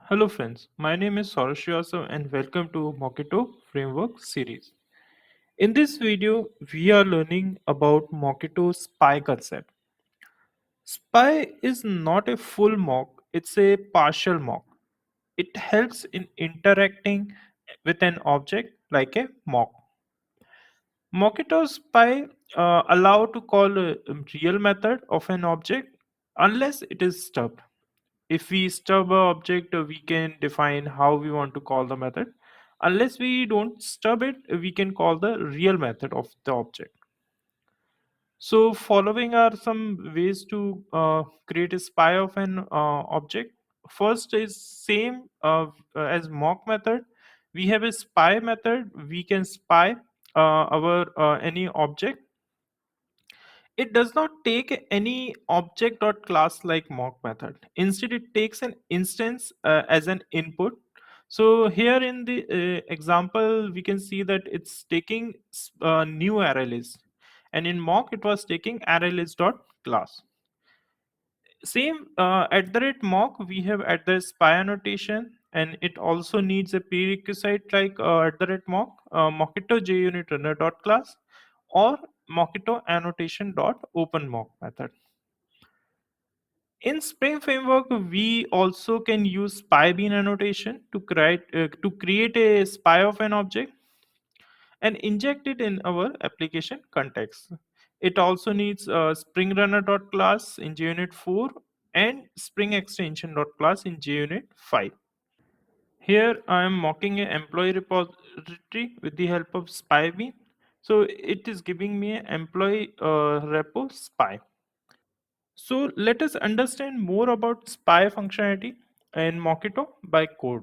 Hello friends, my name is Sourabh Shrivastava and welcome to Mockito Framework series. In this video, we are learning about Mockito's SPY concept. SPY is not a full mock, it's a partial mock. It helps in interacting with an object like a mock. Mockito SPY allow to call a real method of an object unless it is stubbed. If we stub a object, we can define how we want to call the method. Unless we don't stub it, we can call the real method of the object. So following are some ways to create a spy of an object. First is same as mock method. We have a spy method. We can spy our any object. It does not take any object or class like mock method. Instead, it takes an instance as an input. So here in the example, we can see that it's taking new array list, and in mock it was taking array list dot class. Same at the rate mock, we have at the spy annotation, and it also needs a prerequisite like at the rate mock mockito junit runner dot class or mockito annotation dot open mock method. In Spring Framework, we also can use spy bean annotation to create a spy of an object and inject it in our application context. It also needs Spring Runner dot class in JUnit 4 and Spring Extension dot class in JUnit 5. Here I am mocking an employee repository with the help of spy bean. So it is giving me an employee repo spy. So let us understand more about spy functionality in Mockito by code.